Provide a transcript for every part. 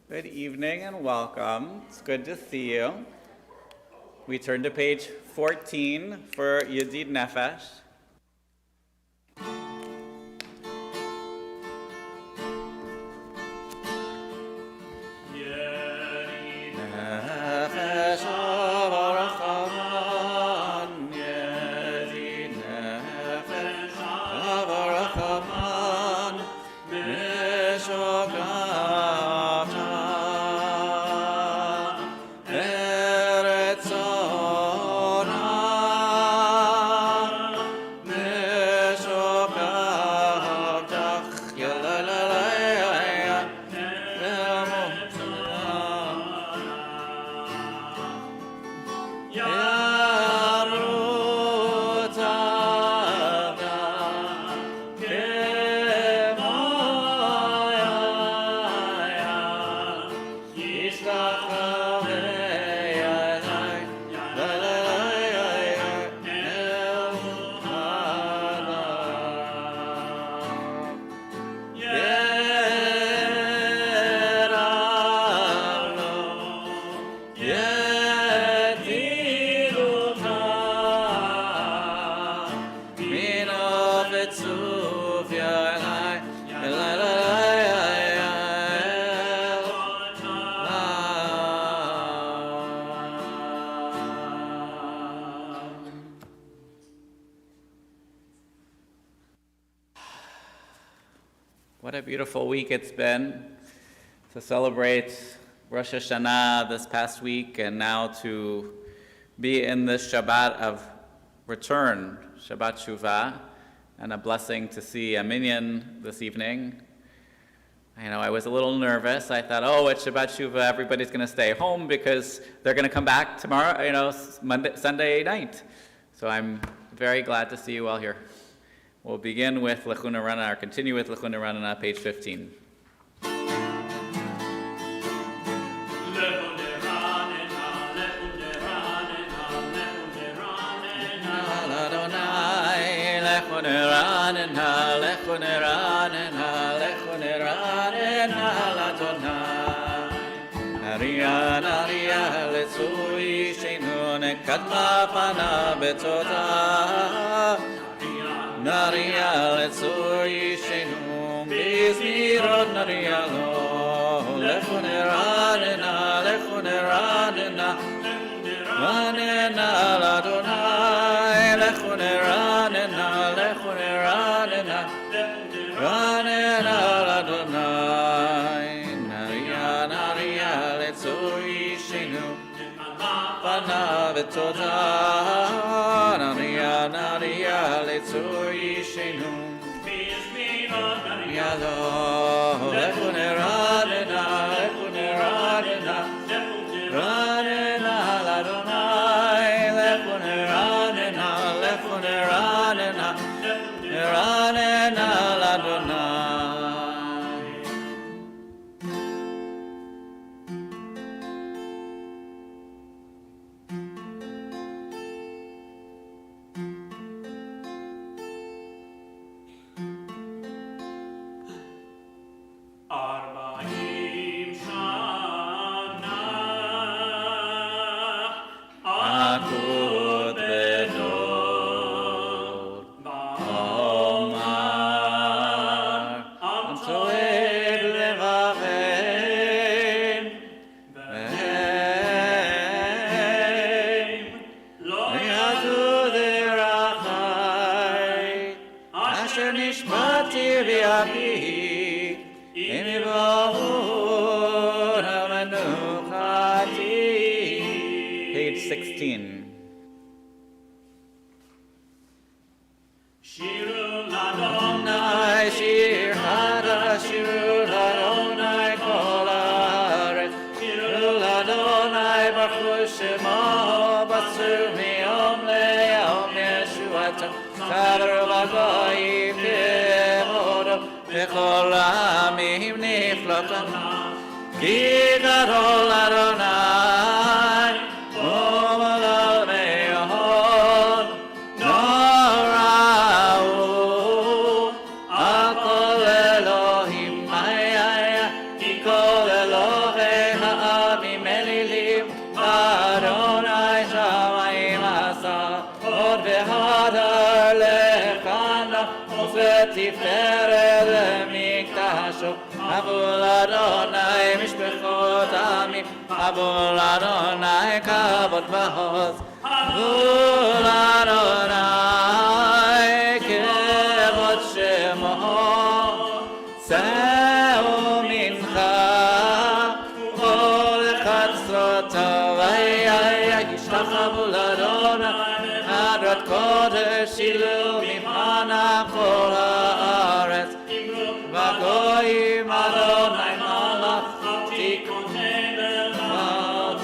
Good evening and welcome. It's good to see you. We turn to page 14 for Yedid Nefesh. What a beautiful week it's been to celebrate Rosh Hashanah this past week and now to be in this Shabbat of return, Shabbat Shuva, and a blessing to see a minyan this evening. I was a little nervous. I thought, it's Shabbat Shuva, everybody's going to stay home because they're going to come back tomorrow, Sunday night. So I'm very glad to see you all here. We'll begin with Lechuna Rana, or continue with Lechuna Rana, page 15. Nariya letzur yishenu bizmirot nariya lo lechuneranena lechuneranena ranena ladonai lechuneranena lechuneranena ranena ladonai nariya letzur yishenu pana v'toda nariya letzur yishenu yalo lechuneranena lechuneranena ranena ladonai lechuneranena lechuneranena ranena ladonai. Page 16. Shiru Ladonai, Shir Hada, Shiru Ladonai, Kol Haaretz, Shiru Ladonai, Baruch Shemo, Basur Miyom Le'yom Yeshuato, Kader Vagoyim Kevodo, V'chol Ha'amim Niflotam, Ki Gadol Adonai, Omalal Me'ahod, Nora'u, Al Kol Elohim Ma'aya, Ki Kol Elohim לתפארת במקדשו, עבור אדוני משפחות עמים, עבור אדוני כבוד ועוז, עבור אדוני כבוד שמו, שאו מנחה, כל חצרותיו, ישתחוו לאדוני, הדרת קודש שילו מפניו כל הארץ, והגויים אדוני מלך תיקונן אל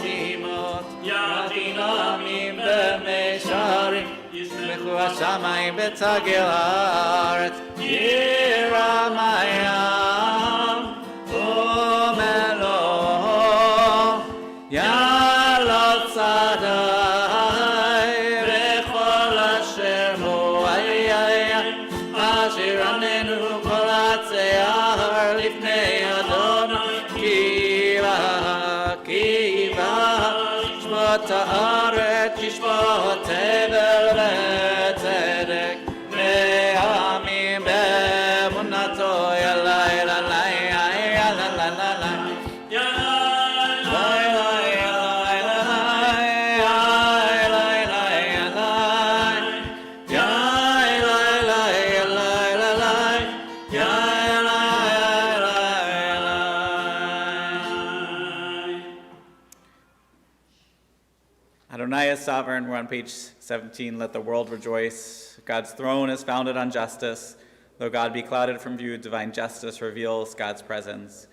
תימות, ידין עמים במישרים, ישמחו השמיים ותגל הארץ, ירם הים ומלואו, יעלות שדי וכל אשר בו, אשר עננו כל עצי ההר לפני אדוני, כי בא שפוט הארץ, ישפוט הבל וצדק, ועמים באמונתו, יאללה יאללה יאללה Adonai is sovereign. We're on page 17. Let the world rejoice. God's throne is founded on justice. Though God be clouded from view, divine justice reveals God's presence.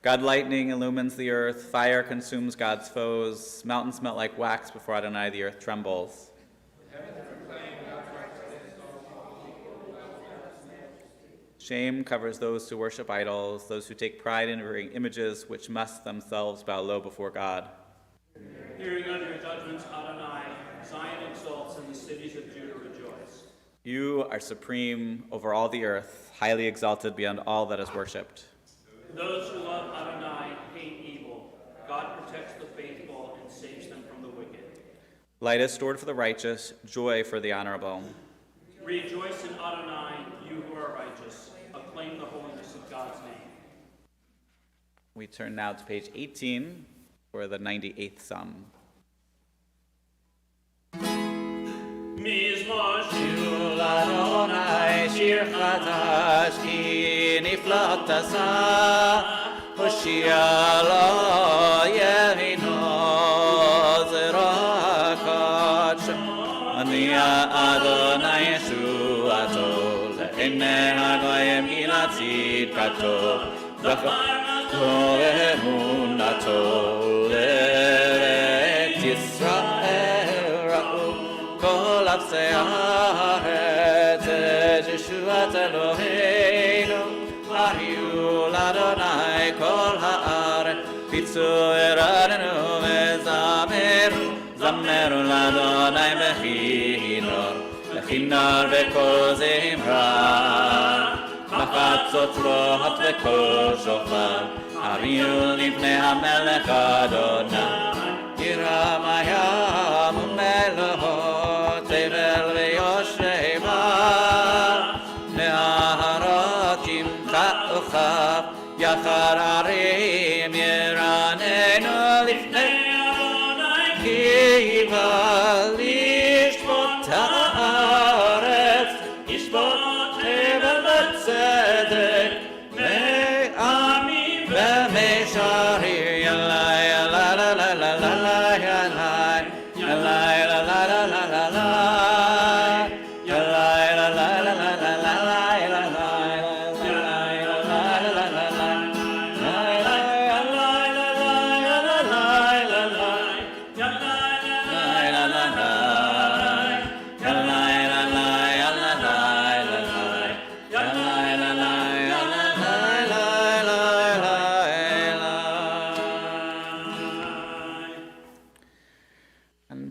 God lightning illumines the earth. Fire consumes God's foes. Mountains melt like wax before Adonai. The earth trembles. Shame covers those who worship idols, those who take pride in rearing images which must themselves bow low before God. Hearing under your judgments, Adonai, Zion exalts and the cities of Judah rejoice. You are supreme over all the earth, highly exalted beyond all that is worshipped. Those who love Adonai hate evil. God protects the faithful and saves them from the wicked. Light is stored for the righteous, joy for the honorable. Rejoice in Adonai, you who are righteous. Acclaim the holiness of God's name. We turn now to page 18 for the 98th Psalm. Mizmor Shir Adonai, shir chadash, ki niflat asa, Hoshia lo yemino zerach Ani Adonai Yeshuato, le'enei hagoyim gilatzid kato, v'chato emunato, le'et Yisrael ra'u, kol afsei haaretz, et Yeshuat Eloheinu, ahiu l'Adonai kol haaretz, pitzu eradenu ve'zameru, zameru l'Adonai bechinor, bechinor v'kol zimra, מחצות לוהט וקול שופר, הביאו לפני המלך אדוני, ירם הים ומלואות, תבל ויושבי בר, נהרות ימחאוך, יחר ערים ירננו לפני אדוני, כי בא לשפוט הארץ, ישפוט צדק מעמים ומשרים ילאי ילאי ילאי ילאי ילאי ילאי ילאי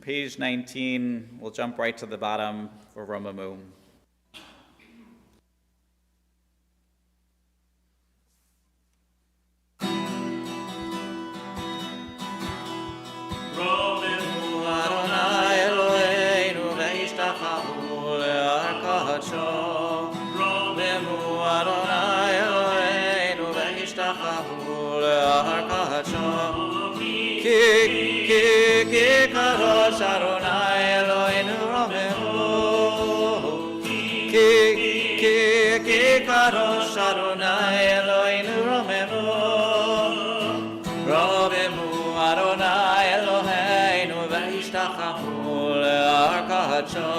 Page 19, we'll jump right to the bottom for Romamu. והשתחוו להר קדשו. כי קדוש אדוני אלוהינו רוממו. כי קדוש אדוני אלוהינו רוממו. רוממו אדוני אלוהינו והשתחוו להר קדשו.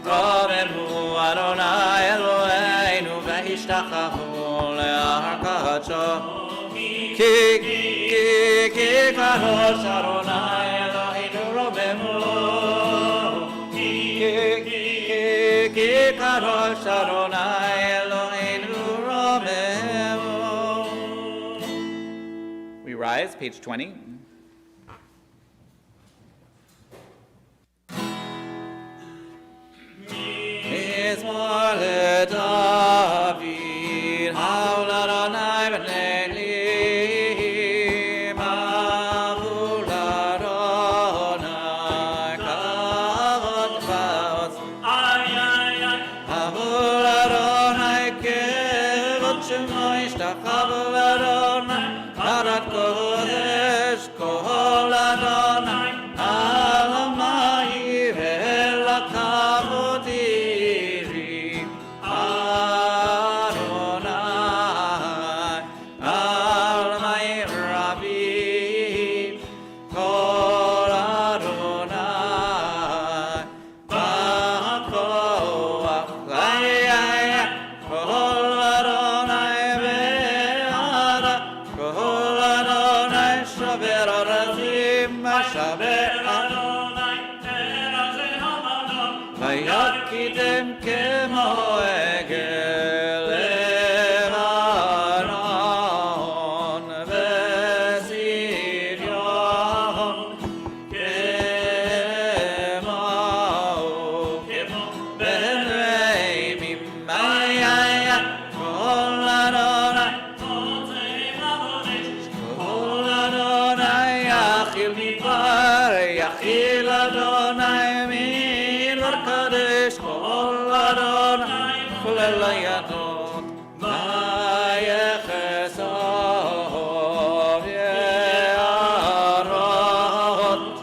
רוממו אדוני אלוהינו והשתחוו להר קדשו. כי קדוש אדוני אלוהינו רוממו. כי קדוש אדוני אלוהינו רוממו. We rise, page 20. מזמור לדוד, הול אדוני בנעלים, הול אדוני כבוד ועוז. הול אדוני כבוד שמו ישתחוו לאדוני, עדת קודש כל אדוני, על עמי ואל הכבוד עירי. אדוני, על עמי רבים, כל אדוני, בכוח, כל אדוני בעדה, כל אדוני שובר ארזים, משבר אדוני ארזי המדון. ויקידם כמו עגל לבנון וזיריון כמו בנעימים. כל אדוני, כל אדוני יחיל מדבר, יחיל אדוני מדבר קדש. כל אדוני כולל הידות, ויחסוב יערות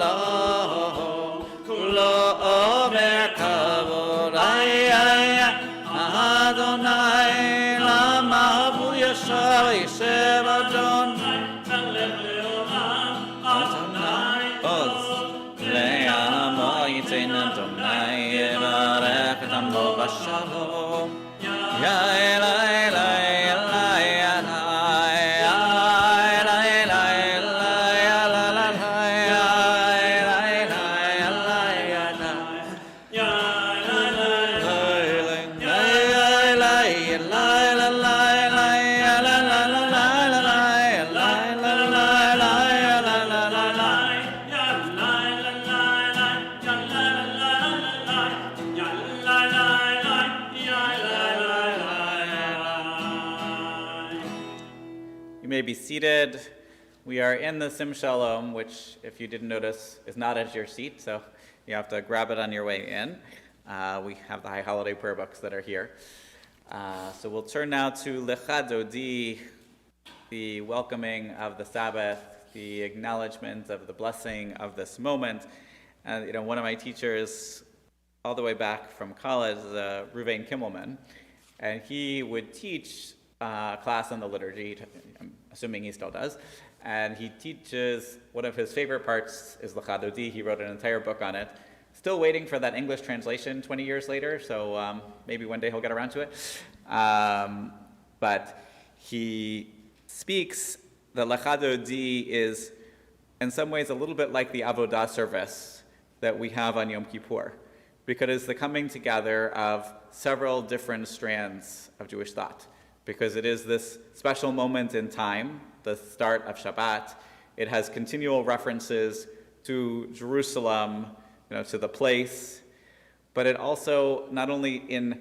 ובחלום כולו אומר כבוד. אדוני למה הוא ישר ישב אדוני מלך לעולם. אדוני עוז לעמו ייתן אדוני יברך את עמו בשלום. You may be seated. We are in the Sim Shalom, which, if you didn't notice, is not at your seat, so you have to grab it on your way in. We have the high holiday prayer books that are here. So we'll turn now to Lecha Dodi, the welcoming of the Sabbath, the acknowledgement of the blessing of this moment. And one of my teachers, all the way back from college, is Ruvain Kimmelman, and he would teach class on the liturgy. I'm assuming he still does. And he teaches, one of his favorite parts is Lecha Dodi. He wrote an entire book on it. Still waiting for that English translation 20 years later, so maybe one day he'll get around to it. But he speaks that Lecha Dodi is, in some ways, a little bit like the Avodah service that we have on Yom Kippur, because it's the coming together of several different strands of Jewish thought. Because it is this special moment in time, the start of Shabbat. It has continual references to Jerusalem, to the place, but it also, not only in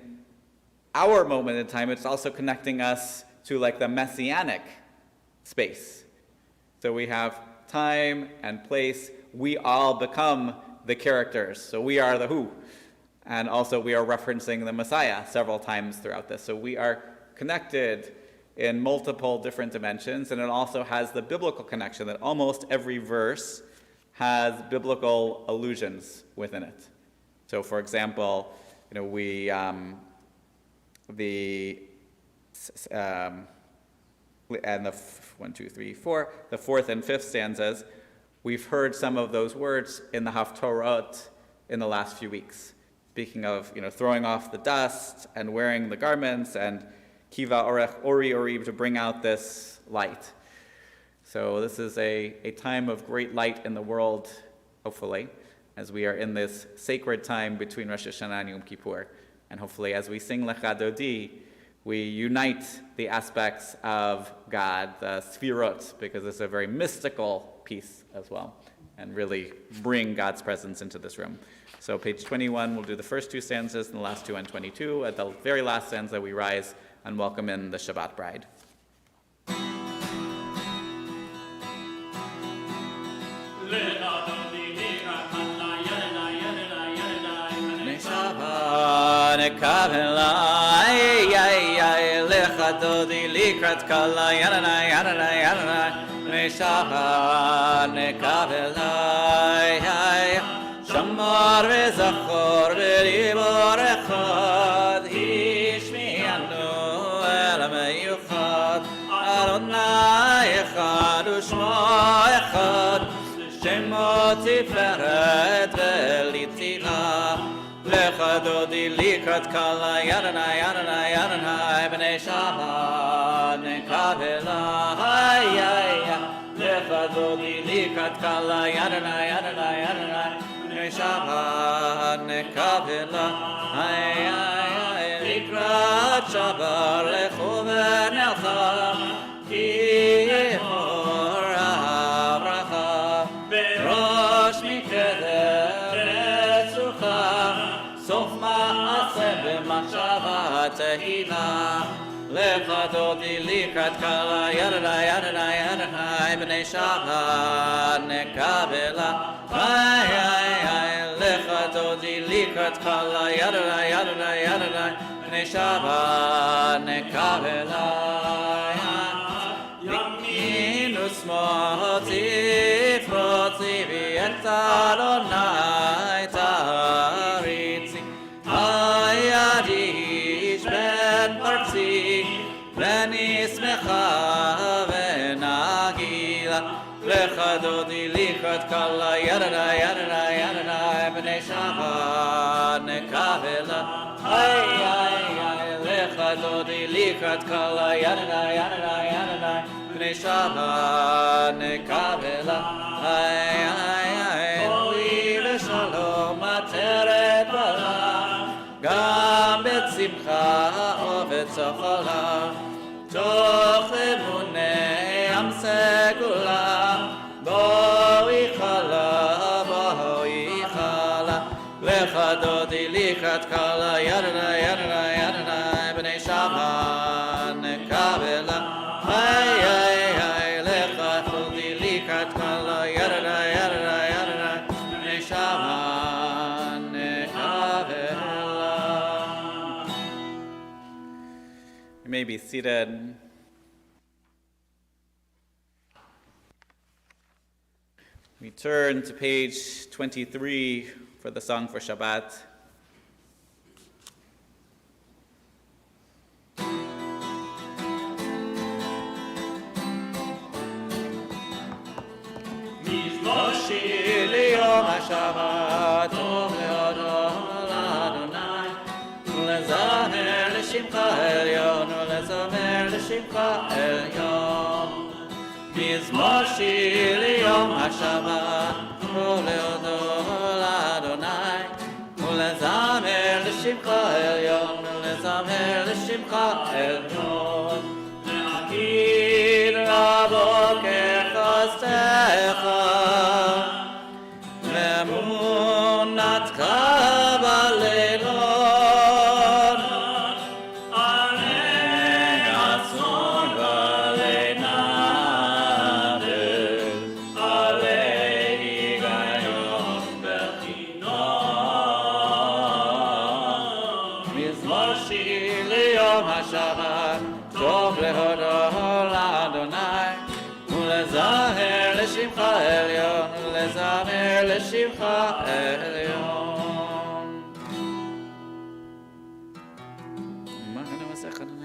our moment in time, it's also connecting us to like the messianic space. So we have time and place. We all become the characters. So we are the who. And also we are referencing the Messiah several times throughout this. So we are connected in multiple different dimensions, and it also has the biblical connection that almost every verse has biblical allusions within it. So, for example, and the 1, 2, 3, 4, the fourth and fifth stanzas, we've heard some of those words in the Haftorot in the last few weeks. Speaking of, throwing off the dust and wearing the garments and kiva orech ori orib to bring out this light. So this is a time of great light in the world, hopefully, as we are in this sacred time between Rosh Hashanah and Yom Kippur. And hopefully as we sing Lecha Dodi, we unite the aspects of God, the Sfirot, because it's a very mystical piece as well, and really bring God's presence into this room. So page 21, we'll do the first two stanzas and the last two on 22. At the very last stanza, we rise and welcome in the Shabbat bride. Dodi likrat kala yanana yanana yanana neshaha nekavelai shamar vezachor velibor echad ishmianu el meyuchad Adonai echad ushmo echad shemo tiferet velitzila Lecha dodi likrat kala yanana yanana yanana b'nei Shabbat nekavela Lecha dodi likrat kala yanana yanana yanana b'nei Shabbat nekavela likrat Shabbat lechu v'nelcha ki yimor ha'bracha b'rosh mikeder netzucha Sof ma'aseh b'machshava tehila Lecha dodi likrat kala yanana yanana yanana b'nei Shabbat nekavela Lecha dodi likrat kala yanana yanana yanana b'nei Shabbat nekavela Yamin usmoti froti v'yet Adonai taritzi Hayadish ben parzi ben ismecha v'nagila Lecha dodi likrat kala yanana yanana yanana b'nei Shabbat nekavela Lecha dodi likrat kala yanana yanana yanana b'nei Shabbat nekavela Oy v'shalom ateret bala גם בצמחה ובצחלה, תוך אמוני עם סגולה, בואי חלה, לך דודי לקראת קלה, ידנה, ידנה, ידנה, בני שבת נקבלה, לך דודי לקראת קלה, ידנה, ידנה, ידנה, בני שבת נקבלה. You may be seated. We turn to page 23 for the song for Shabbat. מזמור שיר ליום השבת, טוב להודות לאדוני, ולזמר לשמך עליון, ולזמר לשמך עליון. מזמור שיר ליום השבת, טוב להודות לאדוני, ולזמר לשמך עליון, ולזמר לשמך עליון. להגיד רבות כחסדך, ואמונתך בלילות, עלי אסון ועלי נבל, עלי היגיון בחינם. מזמור שיר ליום השבת, טוב להודות לאדוני, ולזמר לשמך עליון, ולזמר לשמך עליון. מה אני מסך אדוני?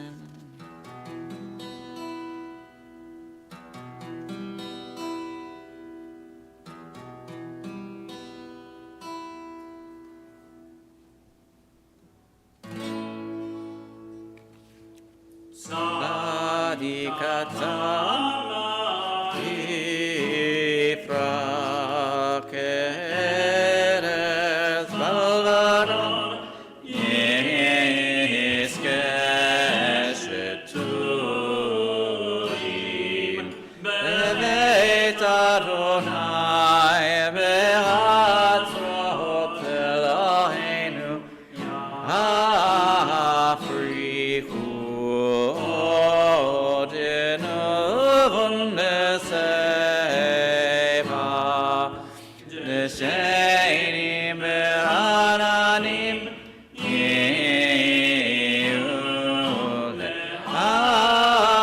צדיק אתה יפרח כארץ בלבנון, יזכה שתולים בבית אדוני באוצרות אלוהינו יפריחו Shainim berananim yeul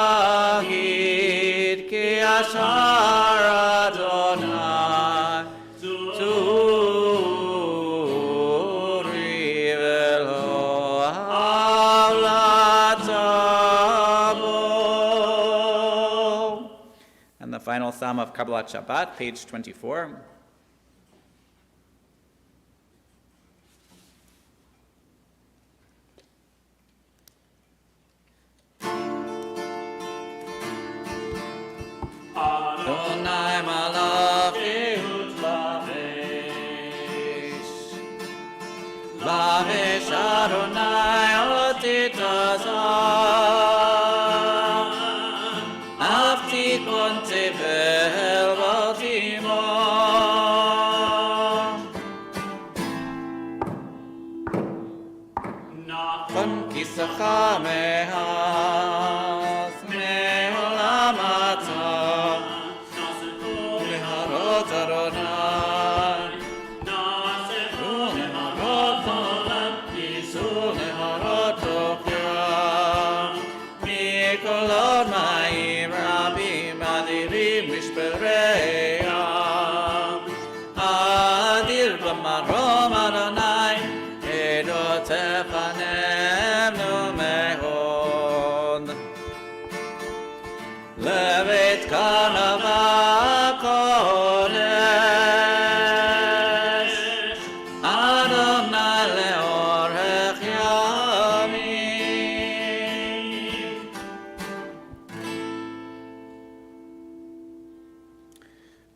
hagid ki ashar Adonai turi velo avlatabo. And the final psalm of Kabbalat Shabbat, page 24. Adonai malachut lavish Adonai otitazah, avtikon tebel baltimon, kon kisacha mehas me'olam atah, Adonai, Nasefu neharot olam, Yisu neharot tokra, Mikolot ma'im rabim adirim mishpereyam, Adir b'marom Adonai, edot efanenu mehod, Levet kanava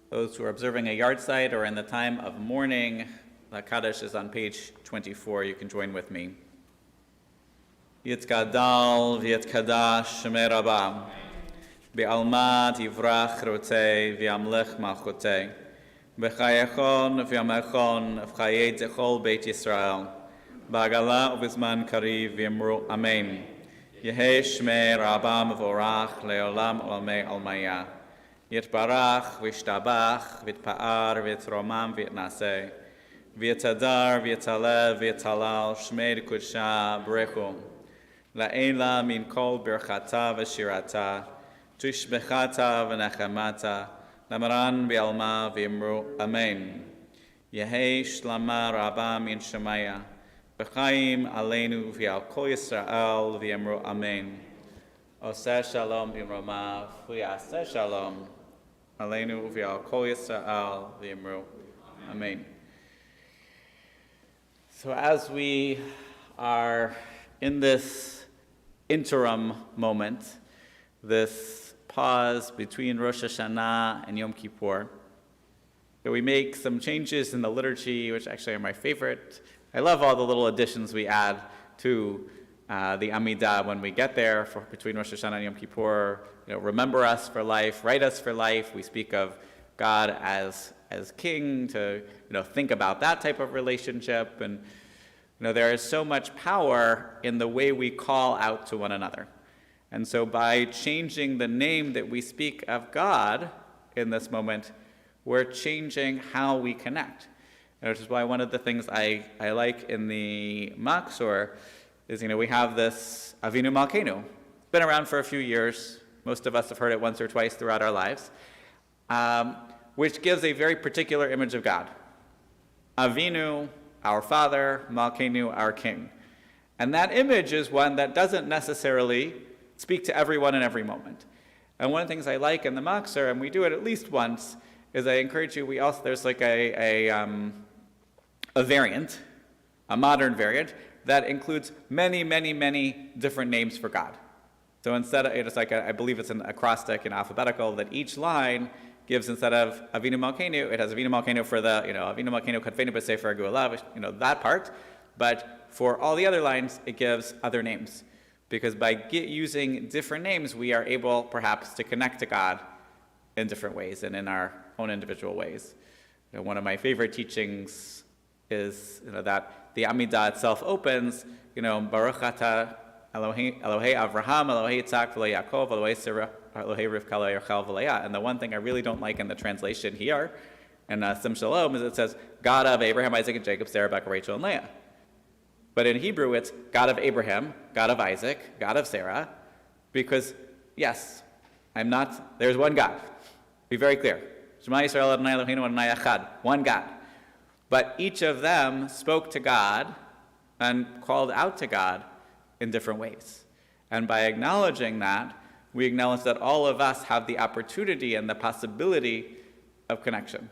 Those who are observing a yard site or in the time of mourning, the Kaddish is on page 24. You can join with me. Yitkadal v'yitkadash shemei Rabbah, Be'almat yivrach rotei v'yamlech malchotei, B'chayechon v'yamechon v'chayei zechol Beit Yisrael, Ba'agala u'bizman kariv v'yamru Amen. Yehei shmei Rabbah mevorach le'olam olamei almaya. Yitbarach v'yishtabach v'yitpa'ar v'yitromam v'yitnaseh, v'yitadar v'yitalev v'yitalal shmei d'kudsha b'rechu, la'ela min kol birchata v'shirata, tushbechata v'nechamata, lamaran v'alma v'yimru Amen. Yehei shlama Rabbah min Shemaya, b'chaim aleinu v'al kol Yisrael v'yimru Amen. Oseh shalom b'imromav v'yaseh shalom aleinu v'al kol Yisrael v'yimru Amen. So as we are in this interim moment, this pause between Rosh Hashanah and Yom Kippur, we make some changes in the liturgy, which actually are my favorite. I love all the little additions we add to the Amidah when we get there between Rosh Hashanah and Yom Kippur. Remember us for life, write us for life. We speak of God as king, to think about that type of relationship. And there is so much power in the way we call out to one another. And so by changing the name that we speak of God in this moment, we're changing how we connect. Which is why one of the things I like in the Maksor is, we have this Avinu Malkeinu. It's been around for a few years. Most of us have heard it once or twice throughout our lives, which gives a very particular image of God. Avinu, our Father, Malkeinu, our King. And that image is one that doesn't necessarily speak to everyone in every moment. And one of the things I like in the Makser, and we do it at least once, is I encourage you, there's like a variant, a modern variant, that includes many, many, many different names for God. So instead of, it's like, I believe it's an acrostic and alphabetical, that each line gives, instead of Avinu Malkeinu, it has Avinu Malkeinu for the, Avinu Malkeinu Kadfeinu B'Sefer HaGeulah, that part. But for all the other lines, it gives other names. Because by using different names, we are able, perhaps, to connect to God in different ways and in our own individual ways. One of my favorite teachings is that the Amidah itself opens, Baruch Atah Elohei Avraham, Elohei Yitzhak, Elohei Yaakov, Elohei Sarah, Elohei Rivka, Elohei Rachel, V'Leah. And the one thing I really don't like in the translation here, in Sim Shalom, is it says, God of Abraham, Isaac, and Jacob, Sarah, Rebekah, Rachel, and Leah. But in Hebrew, it's God of Abraham, God of Isaac, God of Sarah, because, yes, there's one God. Be very clear. Shema Yisrael Adonai Eloheinu Adonai Echad, one God. But each of them spoke to God and called out to God in different ways. And by acknowledging that, we acknowledge that all of us have the opportunity and the possibility of connection.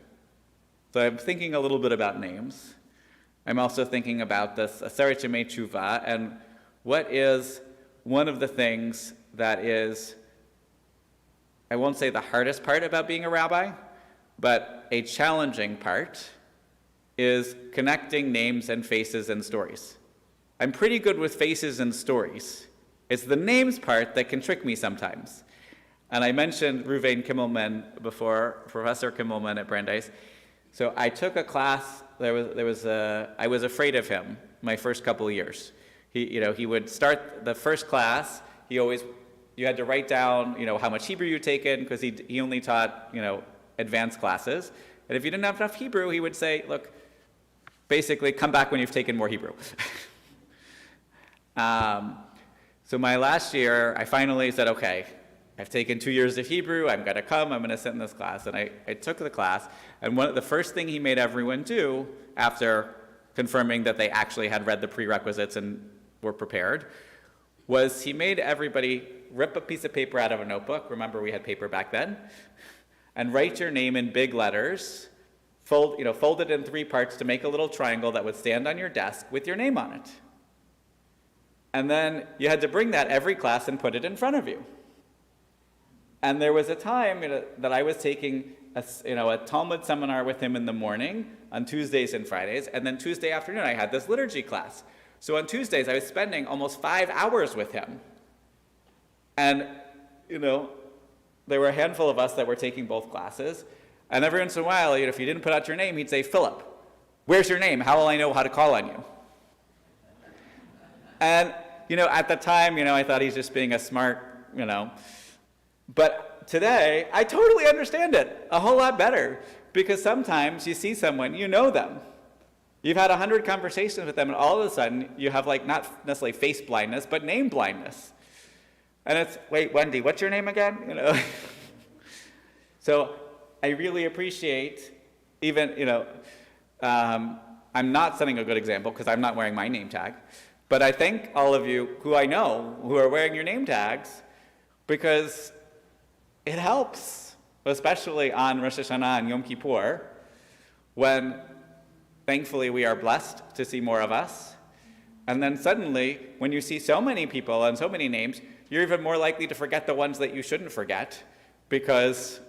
So I'm thinking a little bit about names. I'm also thinking about this Aseret Yemei Tshuva, and what is one of the things that is, I won't say the hardest part about being a rabbi, but a challenging part, is connecting names and faces and stories. I'm pretty good with faces and stories. It's the names part that can trick me sometimes. And I mentioned Ruvain Kimmelman before, Professor Kimmelman at Brandeis. So I took a class, I was afraid of him my first couple of years. He would start the first class, you had to write down, how much Hebrew you'd taken, because he only taught, advanced classes. And if you didn't have enough Hebrew, he would say, look, basically, come back when you've taken more Hebrew. So my last year, I finally said, okay, I've taken 2 years of Hebrew, I'm going to come, I'm going to sit in this class. And I took the class, and the first thing he made everyone do, after confirming that they actually had read the prerequisites and were prepared, was he made everybody rip a piece of paper out of a notebook, remember we had paper back then, and write your name in big letters, fold it in 3 parts to make a little triangle that would stand on your desk with your name on it. And then you had to bring that every class and put it in front of you. And there was a time that I was taking a Talmud seminar with him in the morning on Tuesdays and Fridays, and then Tuesday afternoon I had this liturgy class. So on Tuesdays I was spending almost 5 hours with him. And, there were a handful of us that were taking both classes, and every once in a while, if you didn't put out your name, he'd say, Philip, where's your name? How will I know how to call on you? And, at the time, I thought he's just being a smart, But today, I totally understand it a whole lot better, because sometimes you see someone, you know them. You've had 100 conversations with them, and all of a sudden, you have, not necessarily face blindness, but name blindness. And it's, wait, Wendy, what's your name again? So I really appreciate, even, I'm not setting a good example because I'm not wearing my name tag, but I thank all of you who I know who are wearing your name tags, because it helps, especially on Rosh Hashanah and Yom Kippur, when thankfully we are blessed to see more of us. And then suddenly, when you see so many people and so many names, you're even more likely to forget the ones that you shouldn't forget, because,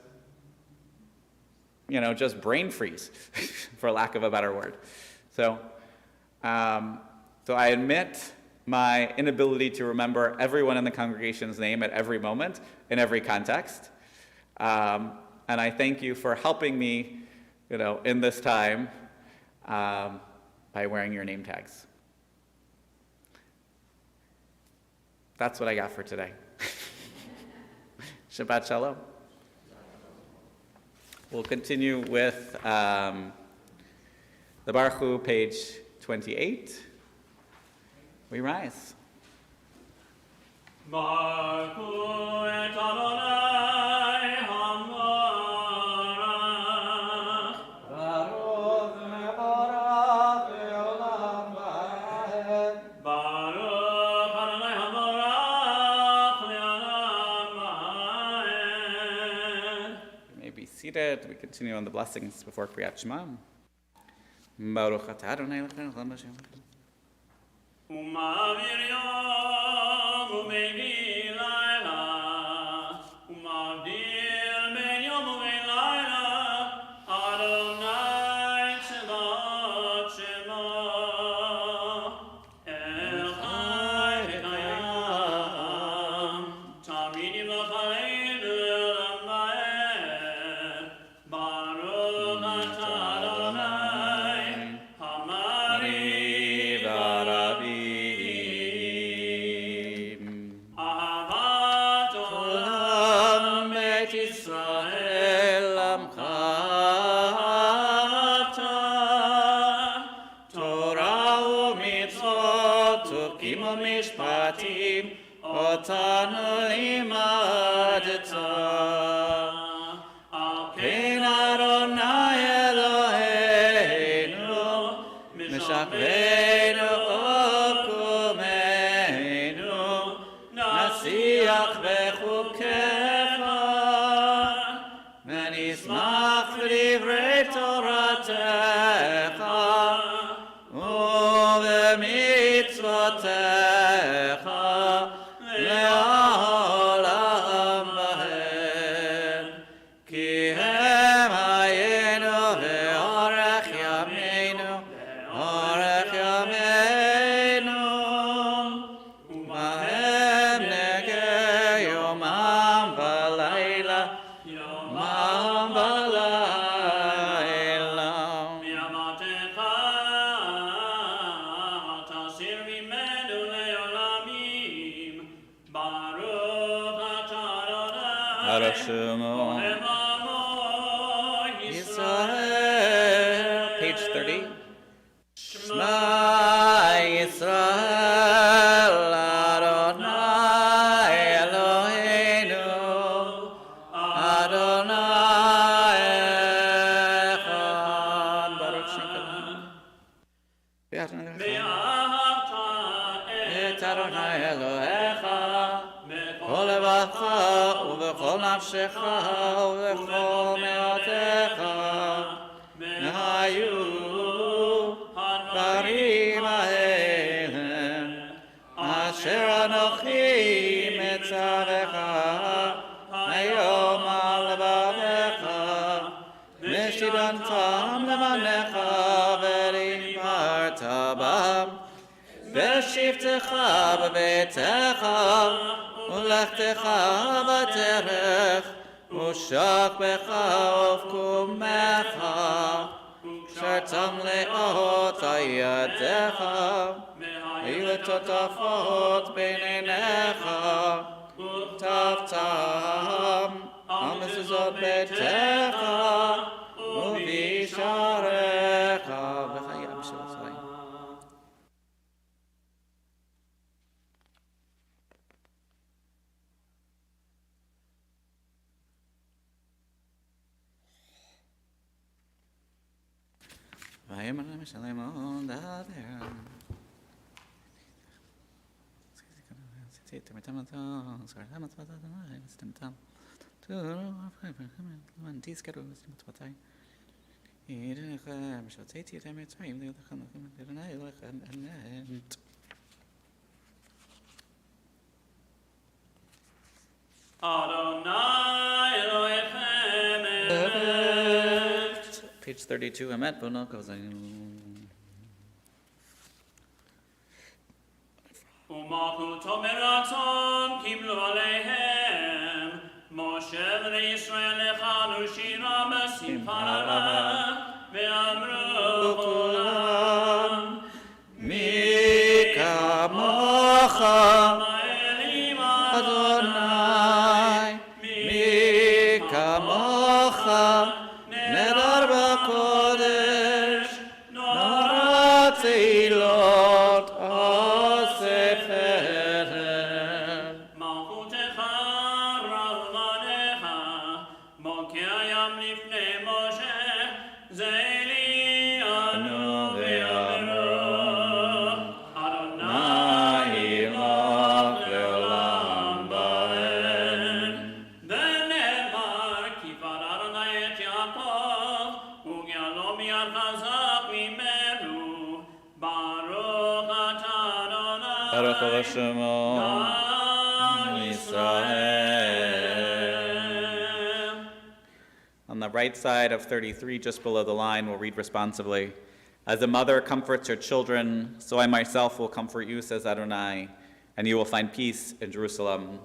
just brain freeze, for lack of a better word. So I admit my inability to remember everyone in the congregation's name at every moment, in every context. And I thank you for helping me, in this time, by wearing your name tags. That's what I got for today. Shabbat Shalom. We'll continue with the Baruch Hu, page 28. We rise. Baruch et Adonai Hamarach. Baruch mevorach leolam va'ed. Baruch Adonai Hamarach le'olam va'ed. You may be seated. We continue on the blessings before Kriyat Shema. Baruch atah Adonai Eloheinu melech haolam v'shem. Umavir yom umevi laila, umavdir ben yom umevi laila, Adonai tzevot shemo, El Chai v'Kayam, Tamidim l'chaleinu l'olam va'ed, Baruch atah Adonai, Hamari V'Aravim. Ahavat olam et Yisrael amcha Torah u'mitzvot u'kim u'mishpatim otanu limadta Al ken Adonai Eloheinu Meshachreinu u'kumeinu Nasiach bechukecha V'nismach livrei Toratecha U'v'mitzvotecha Le'olam va'ed Ki hem hayenu ve'orech yameinu Orech yameinu U'mahem negei yomam v'layla Yomam v'layla Mi'amatecha tasir mimenu le'olamim Baruch atah Adonai Baruch Shemo Ohev amo Yisrael. Page 30. Shema Yisrael Adonai Eloheinu Adonai Echad. Baruch Shem Ve'ahavta Et Adonai Elohecha B'kol Kol levacha U'v'chol nafshecha U'v'chol me'atecha Hayu Barim ha'elem Asher anochi metzavecha Hayom al levavecha V'shidantam levanecha V'rimparta bam V'shivtecha b'beitecha U'lechtecha b'derech U'shakbecha ufkumecha Shartam le'ot ayadecha U'letotafot b'neinecha U'tavtam Amezuzot beitecha U'visharecha V'chayam shevasai. Vayemer Shalom Daver. Adonai Elohechem Emet. Page 32, Emet Bono ומלכותו מרצון קיבלו עליהם. משה בני ישראל הכנו שירה בשמחה רבה, ואמרו כולם, מי כמוך האלים אדוני, מי כמוך נדר בקודש, נורא תהילות עושה. Shemo Israel. On the right side of 33, just below the line, we'll read responsively. As a mother comforts her children, so I myself will comfort you, says Adonai, and you will find peace in Jerusalem.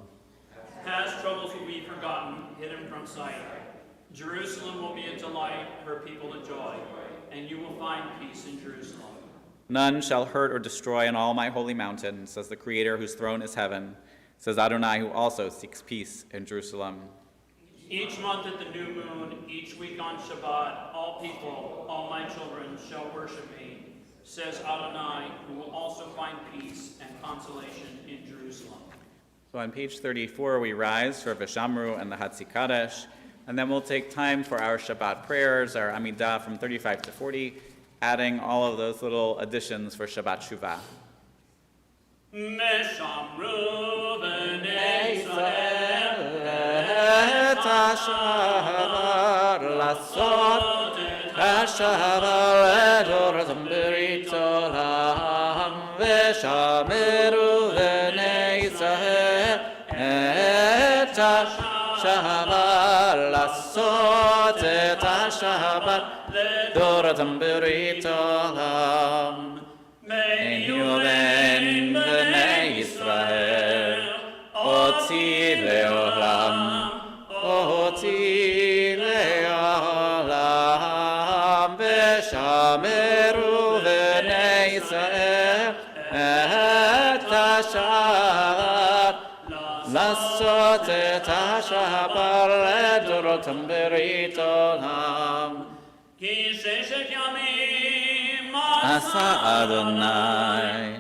Past troubles will be forgotten, hidden from sight. Jerusalem will be a delight, her people a joy, and you will find peace in Jerusalem. None shall hurt or destroy on all my holy mountain, says the Creator whose throne is heaven, says Adonai, who also seeks peace in Jerusalem. Each month at the new moon, each week on Shabbat, all people, all my children, shall worship me, says Adonai, who will also find peace and consolation in Jerusalem. So on page 34, we rise for Vishamru and the Hatzikadesh, and then we'll take time for our Shabbat prayers, our Amidah from 35 to 40, adding all of those little additions for Shabbat Shuva. Meshamru b'nei Israel את השבת לעשות השבת לדורות ברית עולם ושמרו בני ישראל את השבת לעשות את השבת לדורות ברית עולם בין בני ישראל אותי לעולם אותי לעולם ושמרו בני ישראל את השבת לעשות את השבת לדורותם ברית עולם כי ששת ימים עשה אדוני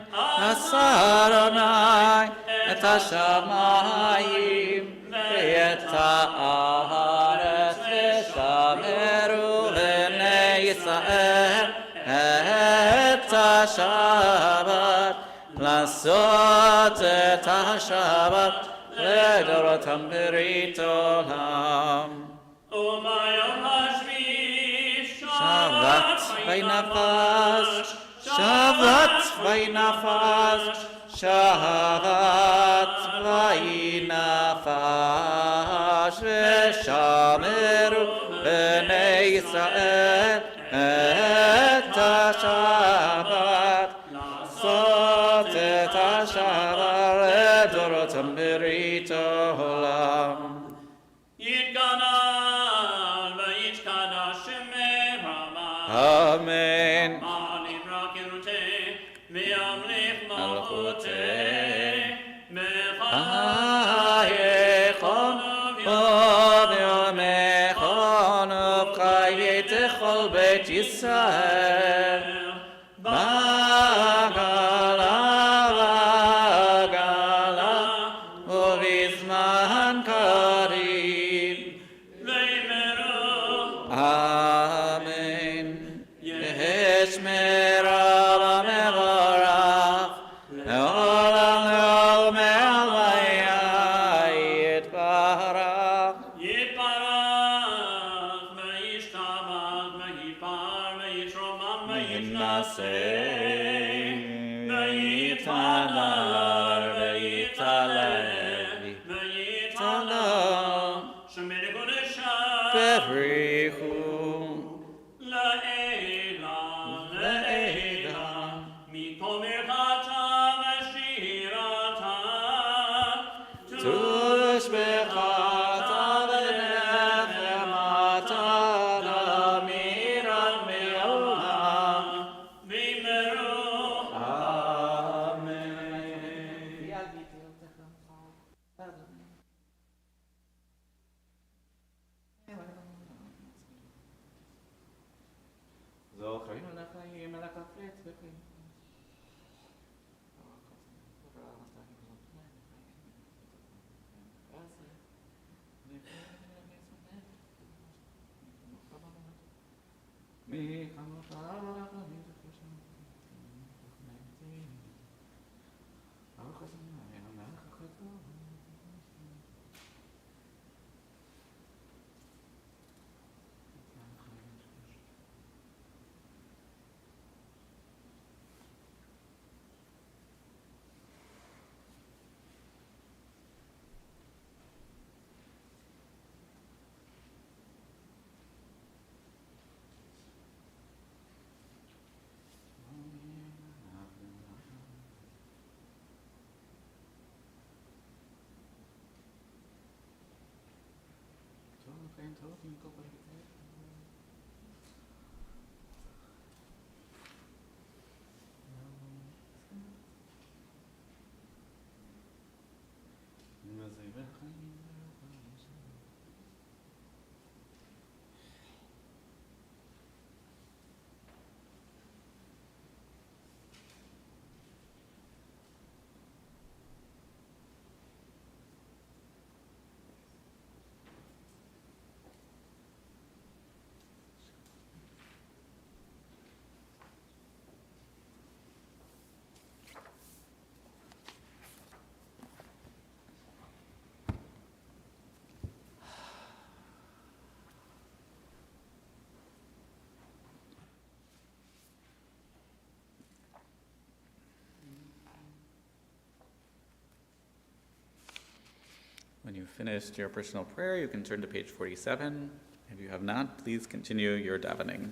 את השמיים ואת הארץ ושמרו בני ישראל את השבת לעשות את השבת לדורותם ברית עולם וביום השביעי שבת וינפש שבת וינפש שבת וינפש ושמרו בני ישראל את השבת לעשות את השבת לדורותם ברית עולם יתגדל ויתקדש שמך אמן נברא כרותי וימליך מלכותי חייכון וביומכון ובחיית כל בית ישראל בעגלה ובזמן קריב ויאמרו אמן ישמרה במבורך לעולם לעולם מעלמיה יתברך יתברך וישתבח ויפאר ויתרומם ויתנשא ויתהדר ויתהלל ויתהלל שמי קודשה בבריחו לעילה מכל מרחתה ושירתה תושבחת ונחמתה למירת מעולם ויאמרו אמן זוכרים לחיים אל הכפרית בחיים When you've finished your personal prayer, you can turn to page 47. If you have not, please continue your davening.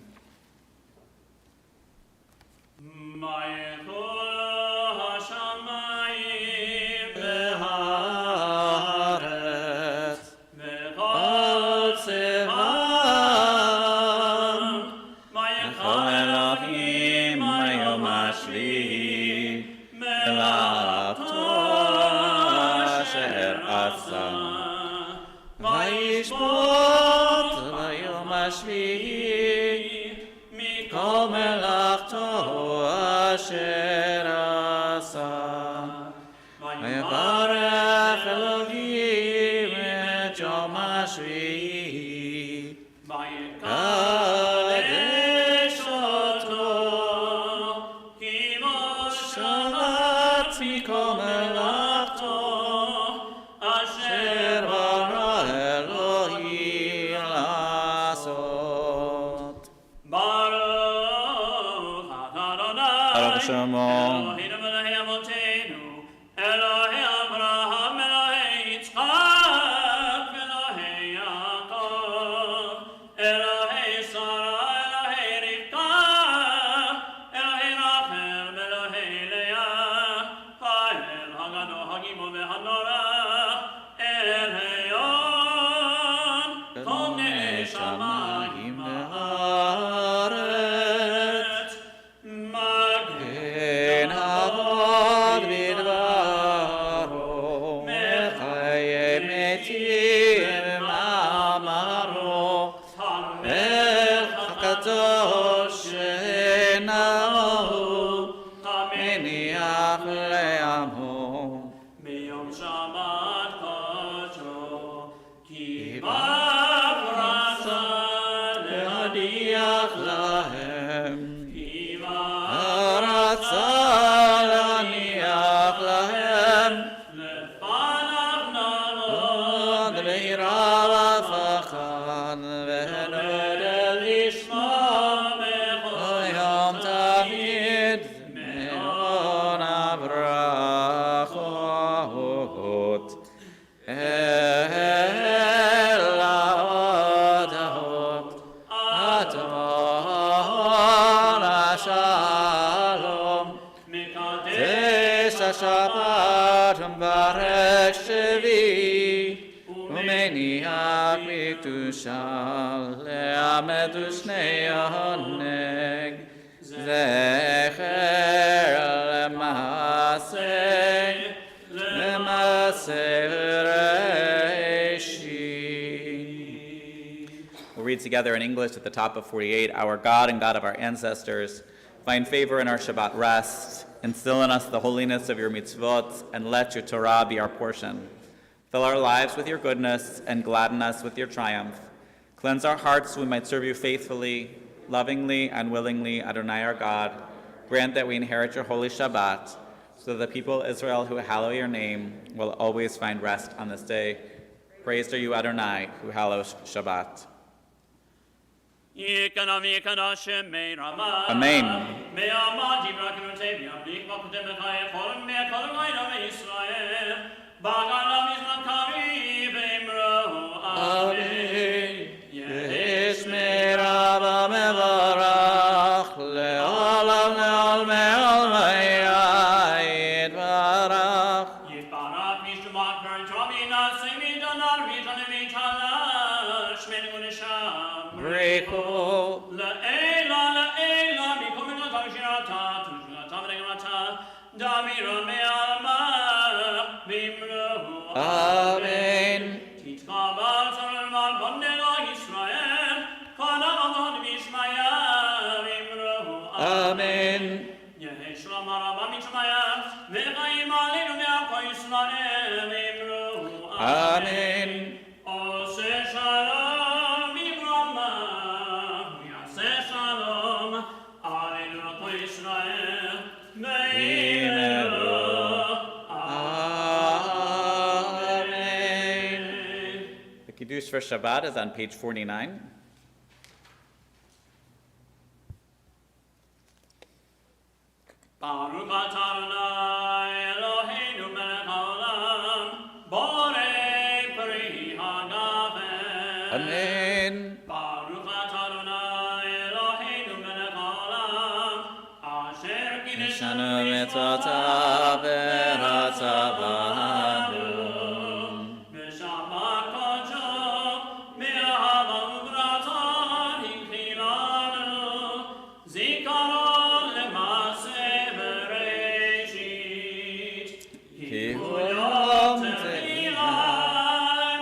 We'll read together in English at the top of 48. Our God and God of our ancestors, find favor in our Shabbat rest, instill in us the holiness of your mitzvot, and let your Torah be our portion. Fill our lives with your goodness and gladden us with your triumph. Cleanse our hearts so we might serve you faithfully, lovingly, and willingly, Adonai our God. Grant that we inherit your holy Shabbat, so that the people of Israel who hallow your name will always find rest on this day. Praised are you, Adonai, who hallows Shabbat. Amen. Breako. Amen. Amen. Amen. The Kiddush for Shabbat is on page 49. Baruch atah Adonai Eloheinu melech haolam, borei peri hagafen. Amen. Baruch atah Adonai Eloheinu melech haolam, asher Nishanu kiddushanu mitzvotav v'ratzav B'shabbat kodsho, me'ahava u'bratzah hinchilanu, zikaron le'maseh bereshit. Ki hu yom tehillah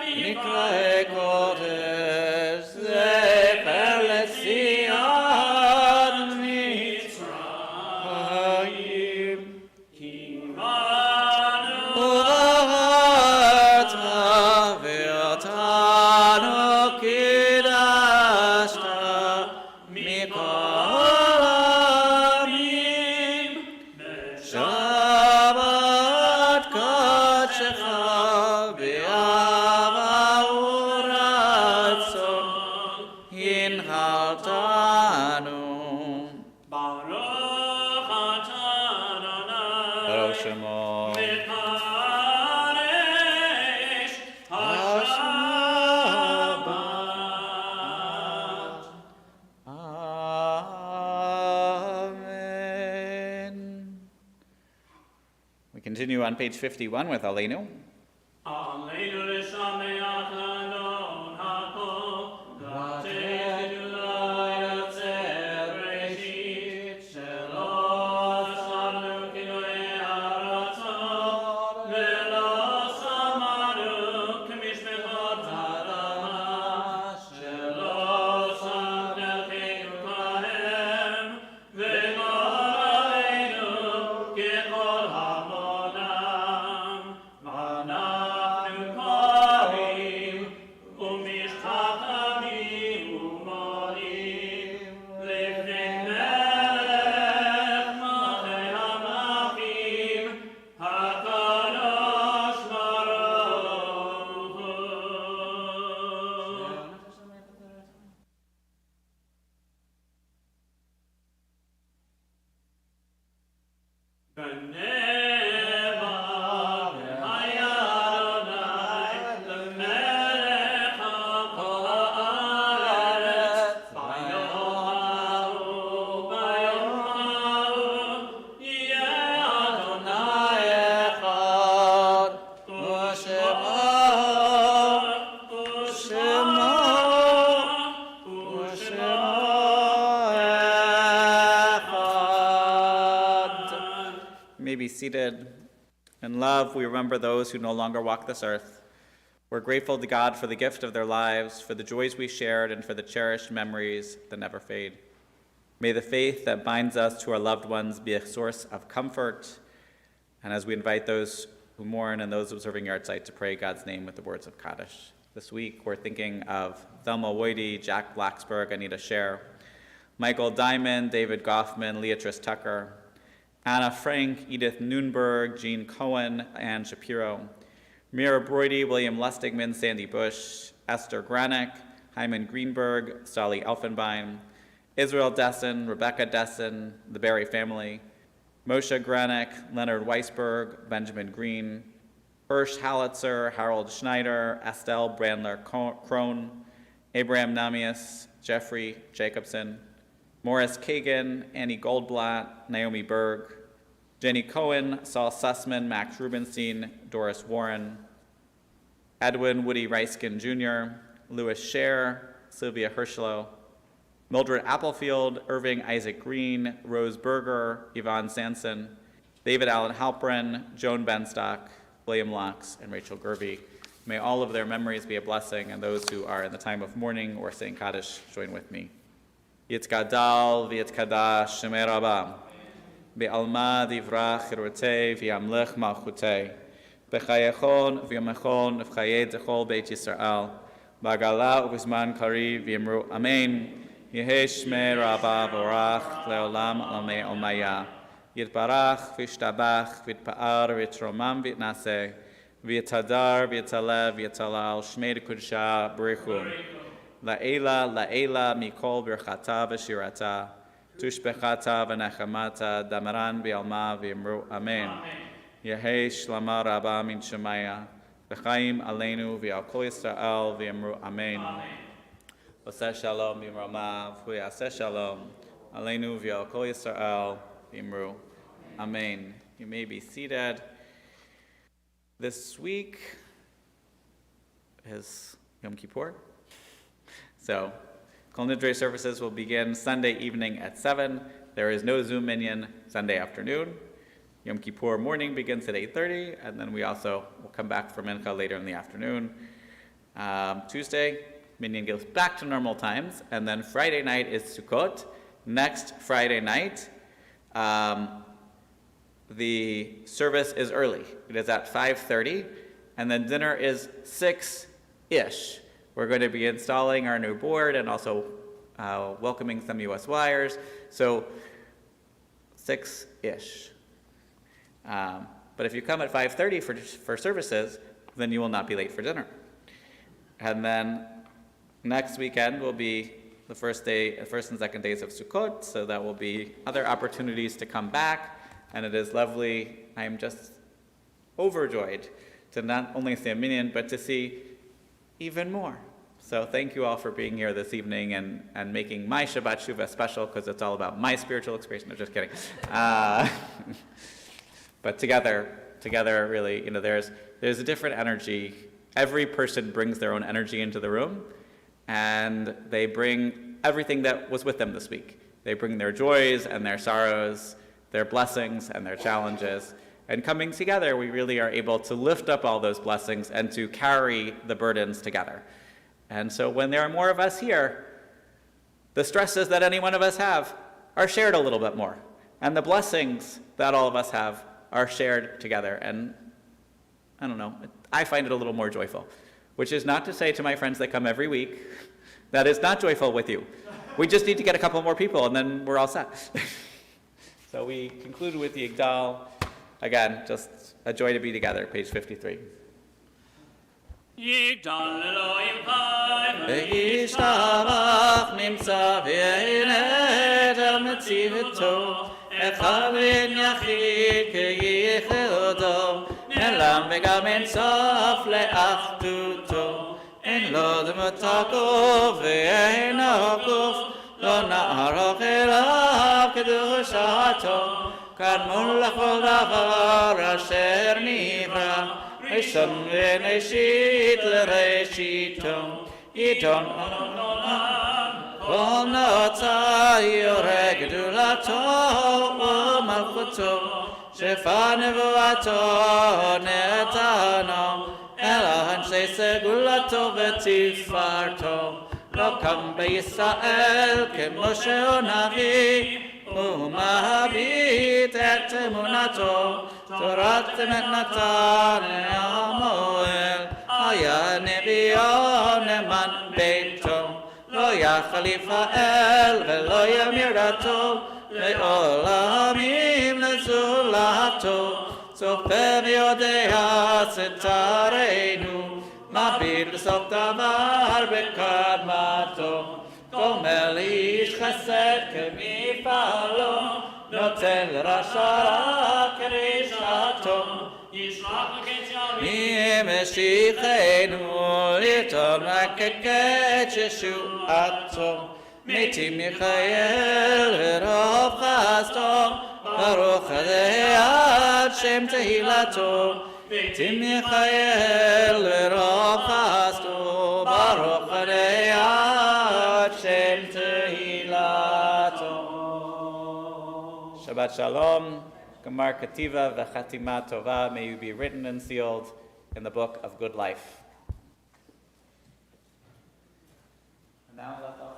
mikra kodesh zefer le'tziyad Mitzrayim u'v'ata v'otanu kidashta mikol amim Shabbat kodshecha b'ava u'ratzon hinhaltanu Baruch atah Adonai, Baruch Shemo Mekadesh HaShabbat. Amen. We continue on page 51 with Aleinu. Aleinu l'shameach Adon hakol, v'ateh gdulai yotzer bereshit, shelo samnu kinoi haratzot, ve'lo samanu k'mishmechot ha'adamah, shelo samnechenu kahem, ve'goraleinu k'chol hamonam, v'anachnu korim, u'mishtachamim u'modim, לפני מלך מלכי המלכים, הקדוש ברוך הוא. בנבא והיה אדוני למלך כל הארץ, ביום ההוא יהיה אדוני אחד ושמו You may be seated. In love, we remember those who no longer walk this earth. We're grateful to God for the gift of their lives, for the joys we shared, and for the cherished memories that never fade. May the faith that binds us to our loved ones be a source of comfort. And as we invite those who mourn and those observing Yartzeit to pray God's name with the words of Kaddish. This week, we're thinking of Thelma Woody, Jack Blacksburg, Anita Scher, Michael Diamond, David Goffman, Leatrice Tucker, Anna Frank, Edith Nunberg, Jean Cohen, Ann Shapiro, Mira Brody, William Lustigman, Sandy Bush, Esther Granick, Hyman Greenberg, Sally Elfenbein, Israel Dessen, Rebecca Dessen, the Berry family, Moshe Granick, Leonard Weisberg, Benjamin Green, Hirsch Halitzer, Harold Schneider, Estelle Brandler Krohn, Abraham Namias, Jeffrey Jacobson, Morris Kagan, Annie Goldblatt, Naomi Berg, Jenny Cohen, Saul Sussman, Max Rubenstein, Doris Warren, Edwin Woody Reiskin Jr., Louis Scher, Sylvia Hirschlow, Mildred Applefield, Irving Isaac Green, Rose Berger, Yvonne Sanson, David Allen Halprin, Joan Benstock, William Locks, and Rachel Gervey. May all of their memories be a blessing, and those who are in the time of mourning or saying Kaddish join with me. Yitzkadal v'yitzkadash Shemei Rabbah, Be'alma divrach chirutei v'yamlech malchutei, B'chayechon v'yomechon v'chayei zechol Beit Yisrael, B'agala u'b'zman kariv v'yimru Amen. Yehei Shmei Rabbah v'orach le'olam almei olmaya, Yitbarach v'yishtabach v'yitpa'ar v'yitromam v'yitnaseh, V'yitadar, v'yitaleh, v'yitalal, Shmei D'Kudsha, B'richu. La'ela, la'ela, mikol birchata v'shirata, tushbechata v'nechamata, damaran v'yalma v'yimru, Amen. Yehei shlama rabba min shemaya, v'chaim aleinu v'yal kol Yisrael v'yimru, Amen. Oseh shalom v'yimromav, v'yaseh shalom, aleinu v'yal kol Yisrael v'yimru, Amen. You may be seated. This week is Yom Kippur. So, Kol Nidre services will begin Sunday evening at 7. There is no Zoom minyan Sunday afternoon. Yom Kippur morning begins at 8:30, and then we also will come back for Mincha later in the afternoon. Tuesday, minyan goes back to normal times, and then Friday night is Sukkot. Next Friday night, the service is early. It is at 5:30, and then dinner is 6-ish. We're going to be installing our new board and also welcoming some U.S. wires, so 6-ish. But if you come at 5:30 for services, then you will not be late for dinner. And then next weekend will be the first and second days of Sukkot, so that will be other opportunities to come back. And it is lovely. I am just overjoyed to not only see a minyan, but to see even more. So thank you all for being here this evening and making my Shabbat Shuva special, because it's all about my spiritual experience. No, just kidding. But together, really, there's a different energy. Every person brings their own energy into the room, and they bring everything that was with them this week. They bring their joys and their sorrows, their blessings and their challenges. And coming together, we really are able to lift up all those blessings and to carry the burdens together. And so when there are more of us here, the stresses that any one of us have are shared a little bit more. And the blessings that all of us have are shared together. And I don't know, I find it a little more joyful, which is not to say to my friends that come every week, that is not joyful with you. We just need to get a couple more people and then we're all set. So we concluded with the Yigdal. Again, just a joy to be together, page 53. Yigdal Elohim Chai Ve'yishtabach nimtza ve'yinet el metzivito echad ve'en yachid ke'yichelodo nelam ve'gam en sof le'achduto en lo d'matako ve'en ha'kuf lo na'arach elav kedushato kadmon lechol davar asher nivra Rishon v'neshit l'reshito Yidon Kol notza yoreh gedulato u'malchuto Shefa nevuato netano Ela anshe segulato v'tifarto Lo kam be'Yisrael k'Moshe u'Navi ומהבית את אמונתו, תורת אמת נתן המועל, היה נביאו נאמן ביתו, לא יחליף האל ולא ימיר דתו, לעולמים לזולתו, צופה ויודע סתרנו, מביט בסוף דבר בקדמתו. גומל איש חסד כמפעלו, נותן לרשע רק כרשעתו. ישלח לקץ מי משיחנו לטעון רק את ישועתו. מתים מיכאל ורוב חסדו, ברוך עד שם תהילתו. מתים מיכאל ורוב חסדו, ברוך Shabbat Shalom, Gemar Kativa, V'chatima Tova. May you be written and sealed in the book of good life. And now let the